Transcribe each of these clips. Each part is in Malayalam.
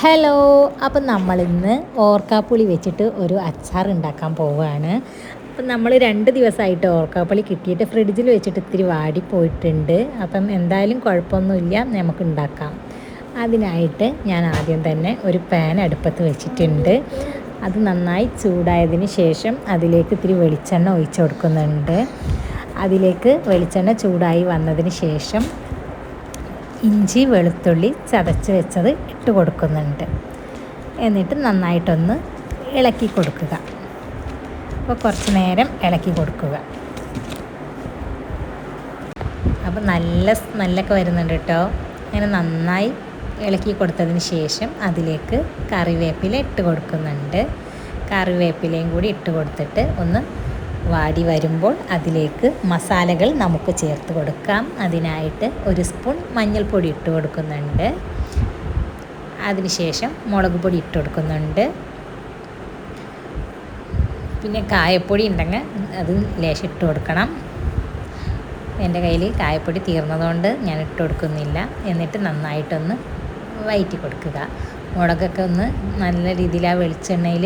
ഹലോ. അപ്പം നമ്മളിന്ന് ഓർക്കാപ്പുളി വെച്ചിട്ട് ഒരു അച്ചാർ ഉണ്ടാക്കാൻ പോവുകയാണ്. അപ്പം നമ്മൾ 2 ദിവസമായിട്ട് ഓർക്കാപ്പുളി കിട്ടിയിട്ട് ഫ്രിഡ്ജിൽ വെച്ചിട്ട് ഇത്തിരി വാടിപ്പോയിട്ടുണ്ട്. അപ്പം എന്തായാലും കുഴപ്പമൊന്നുമില്ല, നമുക്ക് ഉണ്ടാക്കാം. അതിനായിട്ട് ഞാൻ ആദ്യം തന്നെ ഒരു പാൻ അടുപ്പത്ത് വെച്ചിട്ടുണ്ട്. അത് നന്നായി ചൂടായതിന് ശേഷം അതിലേക്ക് ഇത്തിരി വെളിച്ചെണ്ണ ഒഴിച്ച് കൊടുക്കുന്നുണ്ട്. അതിലേക്ക് വെളിച്ചെണ്ണ ചൂടായി വന്നതിന് ശേഷം ഇഞ്ചി വെളുത്തുള്ളി ചതച്ച് വെച്ചത് ഇട്ട് കൊടുക്കുന്നുണ്ട്. എന്നിട്ട് നന്നായിട്ടൊന്ന് ഇളക്കി കൊടുക്കുക. അപ്പോൾ കുറച്ച് നേരം ഇളക്കി കൊടുക്കുക. അപ്പോൾ നല്ല സ്മെല്ലൊക്കെ വരുന്നുണ്ട് കേട്ടോ. അങ്ങനെ നന്നായി ഇളക്കി കൊടുത്തതിന് ശേഷം അതിലേക്ക് കറിവേപ്പില ഇട്ട് കൊടുക്കുന്നുണ്ട്. കറിവേപ്പിലയും കൂടി ഇട്ട് കൊടുത്തിട്ട് ഒന്ന് വാടി വരുമ്പോൾ അതിലേക്ക് മസാലകൾ നമുക്ക് ചേർത്ത് കൊടുക്കാം. അതിനായിട്ട് 1 സ്പൂൺ മഞ്ഞൾപ്പൊടി ഇട്ട് കൊടുക്കുന്നുണ്ട്. അതിനുശേഷം മുളക് പൊടി ഇട്ട് കൊടുക്കുന്നുണ്ട്. പിന്നെ കായപ്പൊടി ഉണ്ടെങ്കിൽ അത് ലേശം ഇട്ട് കൊടുക്കണം. എൻ്റെ കയ്യിൽ കായപ്പൊടി തീർന്നതുകൊണ്ട് ഞാൻ ഇട്ട് കൊടുക്കുന്നില്ല. എന്നിട്ട് നന്നായിട്ടൊന്ന് വഴറ്റി കൊടുക്കുക. മുളകൊക്കെ ഒന്ന് നല്ല രീതിയിൽ ആ വെളിച്ചെണ്ണയിൽ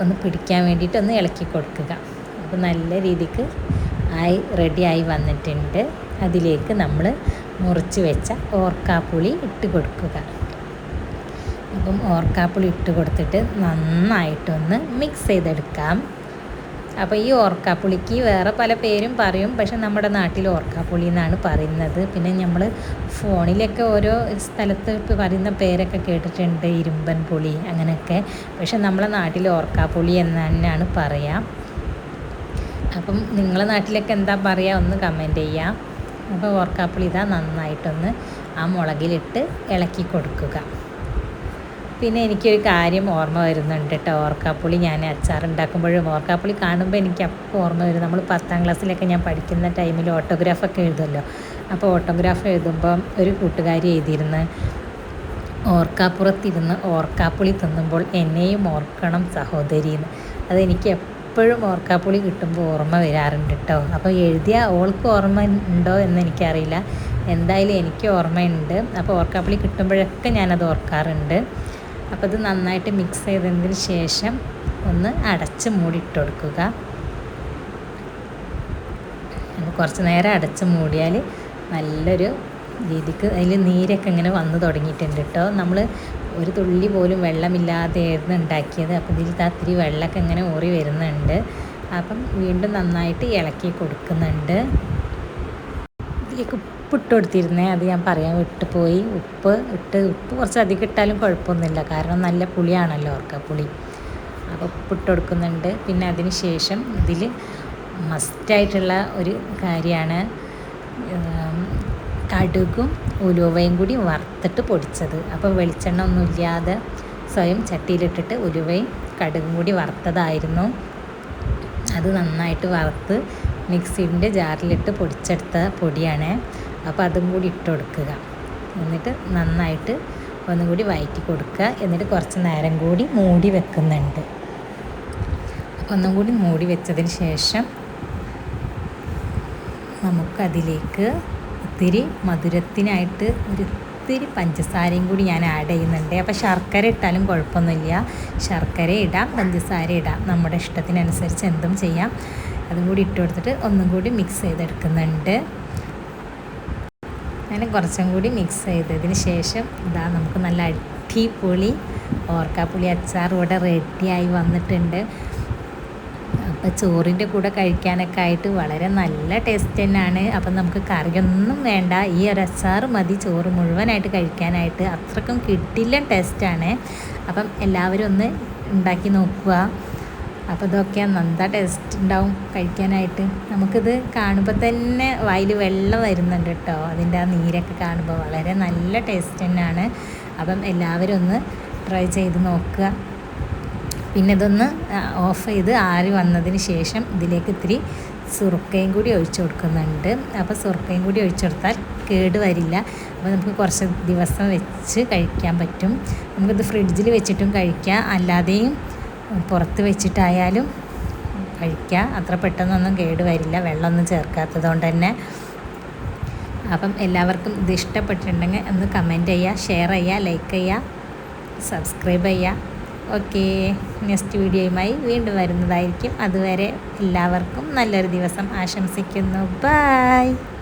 ഒന്ന് പിടിക്കാൻ വേണ്ടിയിട്ട് ഒന്ന് ഇളക്കി കൊടുക്കുക. അപ്പോൾ നല്ല രീതിക്ക് റെഡിയായി വന്നിട്ടുണ്ട്. അതിലേക്ക് നമ്മൾ മുറിച്ച് വെച്ച ഓർക്കാപ്പുളി ഇട്ട് കൊടുക്കുക. അപ്പം ഓർക്കാപ്പുളി ഇട്ട് കൊടുത്തിട്ട് നന്നായിട്ടൊന്ന് മിക്സ് ചെയ്തെടുക്കാം. അപ്പോൾ ഈ ഓർക്കാപ്പുളിക്ക് വേറെ പല പേരും പറയും, പക്ഷെ നമ്മുടെ നാട്ടിൽ ഓർക്കാപ്പുളി എന്നാണ് പറയുന്നത്. പിന്നെ നമ്മൾ ഫോണിലൊക്കെ ഓരോ സ്ഥലത്ത് പറയുന്ന പേരൊക്കെ കേട്ടിട്ടുണ്ട്, ഇരുമ്പൻ പുളി അങ്ങനെയൊക്കെ. പക്ഷെ നമ്മളെ നാട്ടിൽ ഓർക്കാപ്പുളി എന്ന് തന്നെയാണ് പറയുക. അപ്പം നിങ്ങളെ നാട്ടിലൊക്കെ എന്താ പറയുക ഒന്ന് കമൻറ്റ് ചെയ്യാം. അപ്പോൾ ഓർക്കാപ്പുളി ഇതാ നന്നായിട്ടൊന്ന് ആ മുളകിലിട്ട് ഇളക്കി കൊടുക്കുക. പിന്നെ എനിക്കൊരു കാര്യം ഓർമ്മ വരുന്നുണ്ട് കേട്ടോ. ഓർക്കാപ്പുളി ഞാൻ അച്ചാർ ഉണ്ടാക്കുമ്പോഴും ഓർക്കാപ്പുളി കാണുമ്പോൾ എനിക്ക് അപ്പോൾ ഓർമ്മ വരും. നമ്മൾ 10ാം ക്ലാസ്സിലൊക്കെ ഞാൻ പഠിക്കുന്ന ടൈമിൽ ഓട്ടോഗ്രാഫൊക്കെ എഴുതുമല്ലോ. അപ്പോൾ ഓട്ടോഗ്രാഫ് എഴുതുമ്പം ഒരു കൂട്ടുകാരി എഴുതിയിരുന്ന്, ഓർക്കാപ്പുറത്തിരുന്ന് ഓർക്കാപ്പുളി തിന്നുമ്പോൾ എന്നെയും ഓർക്കണം സഹോദരിന്ന്. അതെനിക്ക് എപ്പോഴും ഓർക്കാപ്പുളി കിട്ടുമ്പോൾ ഓർമ്മ വരാറുണ്ട് കേട്ടോ. അപ്പോൾ എഴുതിയ ഓൾക്ക് ഓർമ്മ ഉണ്ടോ എന്ന് എനിക്കറിയില്ല, എന്തായാലും എനിക്ക് ഓർമ്മയുണ്ട്. അപ്പോൾ ഓർക്കാപ്പുളി കിട്ടുമ്പോഴൊക്കെ ഞാനത് ഓർക്കാറുണ്ട്. അപ്പോൾ അത് നന്നായിട്ട് മിക്സ് ചെയ്തതിന് ശേഷം ഒന്ന് അടച്ച് മൂടിയിട്ട് കൊടുക്കുക. കുറച്ച് നേരം അടച്ച് മൂടിയാൽ നല്ലൊരു രീതിക്ക് അതിൽ നീരൊക്കെ ഇങ്ങനെ വന്ന് തുടങ്ങിയിട്ടുണ്ട് കേട്ടോ. നമ്മൾ ഒരു തുള്ളി പോലും വെള്ളമില്ലാതെയായിരുന്നു ഉണ്ടാക്കിയത്. അപ്പോൾ ഇതിൽ ഇത്തിരി വെള്ളമൊക്കെ ഇങ്ങനെ ഊറി വരുന്നുണ്ട്. അപ്പം വീണ്ടും നന്നായിട്ട് ഇളക്കി കൊടുക്കുന്നുണ്ട്. ഇതിലേക്ക് ഉപ്പിട്ട് കൊടുത്തിരുന്നേ, അത് ഞാൻ പറയാൻ വിട്ടുപോയി. ഉപ്പ് കുറച്ച് അധികം ഇട്ടാലും കുഴപ്പമൊന്നുമില്ല, കാരണം നല്ല പുളിയാണല്ലോ ഓർക്കാപ്പുളി. അപ്പോൾ ഉപ്പിട്ട് കൊടുക്കുന്നുണ്ട്. പിന്നെ അതിന് ശേഷം ഇതിൽ മസ്റ്റായിട്ടുള്ള ഒരു കാര്യമാണ് കടുകും ഉലുവയും കൂടി വറുത്തിട്ട് പൊടിച്ചത്. അപ്പോൾ വെളിച്ചെണ്ണ ഒന്നുമില്ലാതെ സ്വയം ചട്ടിയിലിട്ടിട്ട് ഉലുവയും കടുകും കൂടി വറുത്തതായിരുന്നു. അത് നന്നായിട്ട് വറുത്ത് മിക്സിൻ്റെ ജാറിലിട്ട് പൊടിച്ചെടുത്ത പൊടിയാണ്. അപ്പോൾ അതും കൂടി ഇട്ട് കൊടുക്കുക. എന്നിട്ട് നന്നായിട്ട് ഒന്നും കൂടി വഴറ്റി കൊടുക്കുക. എന്നിട്ട് കുറച്ച് നേരം കൂടി മൂടി വെക്കുന്നുണ്ട്. അപ്പോൾ ഒന്നും കൂടി മൂടി വെച്ചതിന് ശേഷം നമുക്കതിലേക്ക് ഇത്തിരി മധുരത്തിനായിട്ട് ഒരിത്തിരി പഞ്ചസാരയും കൂടി ഞാൻ ആഡ് ചെയ്യുന്നുണ്ട്. അപ്പോൾ ശർക്കര ഇട്ടാലും കുഴപ്പമൊന്നുമില്ല, ശർക്കര ഇടാം, പഞ്ചസാര ഇടാം, നമ്മുടെ ഇഷ്ടത്തിനനുസരിച്ച് എന്തും ചെയ്യാം. അതും കൂടി ഇട്ട് കൊടുത്തിട്ട് ഒന്നും കൂടി മിക്സ് ചെയ്തെടുക്കുന്നുണ്ട്. അങ്ങനെ കുറച്ചും കൂടി മിക്സ് ചെയ്തതിന് ശേഷം ഇതാ നമുക്ക് നല്ല അടിപൊളി ഓർക്കാപ്പുളി അച്ചാർ ഇവിടെ റെഡിയായി വന്നിട്ടുണ്ട്. അപ്പോൾ ചോറിൻ്റെ കൂടെ കഴിക്കാനൊക്കെ ആയിട്ട് വളരെ നല്ല ടേസ്റ്റ് തന്നെയാണ്. അപ്പം നമുക്ക് കറിയൊന്നും വേണ്ട, ഈ ഒരു അച്ചാർ മതി ചോറ് മുഴുവനായിട്ട് കഴിക്കാനായിട്ട്. അത്രക്കും കിട്ടില്ല ടേസ്റ്റാണ്. അപ്പം എല്ലാവരും ഒന്ന് ഉണ്ടാക്കി നോക്കുക. അപ്പോൾ ഇതൊക്കെ എന്താ ടേസ്റ്റ് ഉണ്ടാവും കഴിക്കാനായിട്ട്. നമുക്കിത് കാണുമ്പോൾ തന്നെ വായിൽ വെള്ളം വരുന്നുണ്ട് കേട്ടോ. അതിൻ്റെ ആ നീരൊക്കെ കാണുമ്പോൾ വളരെ നല്ല ടേസ്റ്റ് തന്നെയാണ്. അപ്പം എല്ലാവരും ഒന്ന് ട്രൈ ചെയ്ത് നോക്കുക. പിന്നെ ഇതൊന്ന് ഓഫ് ചെയ്ത് ആറി വന്നതിന് ശേഷം ഇതിലേക്ക് ഇത്തിരി സുറുക്കയും കൂടി ഒഴിച്ചു കൊടുക്കുന്നുണ്ട്. അപ്പോൾ സുറുക്കയും കൂടി ഒഴിച്ചു കൊടുത്താൽ കേട് വരില്ല. അപ്പോൾ നമുക്ക് കുറച്ച് ദിവസം വെച്ച് കഴിക്കാൻ പറ്റും. നമുക്കിത് ഫ്രിഡ്ജിൽ വെച്ചിട്ടും കഴിക്കാം, അല്ലാതെയും പുറത്ത് വെച്ചിട്ടായാലും കഴിക്കുക. അത്ര പെട്ടെന്നൊന്നും കേട് വരില്ല, വെള്ളമൊന്നും ചേർക്കാത്തത് കൊണ്ട് തന്നെ. അപ്പം എല്ലാവർക്കും ഇത് ഇഷ്ടപ്പെട്ടിട്ടുണ്ടെങ്കിൽ ഒന്ന് കമൻറ്റ് ചെയ്യുക, ഷെയർ ചെയ്യുക, ലൈക്ക് ചെയ്യുക. സബ്സ്ക്രൈബ് ചെയ്യുക. ഓക്കേ, നെക്സ്റ്റ് വീഡിയോയുമായി വീണ്ടും വരുന്നതായിരിക്കും. അതുവരെ എല്ലാവർക്കും നല്ലൊരു ദിവസം ആശംസിക്കുന്നു. ബൈ.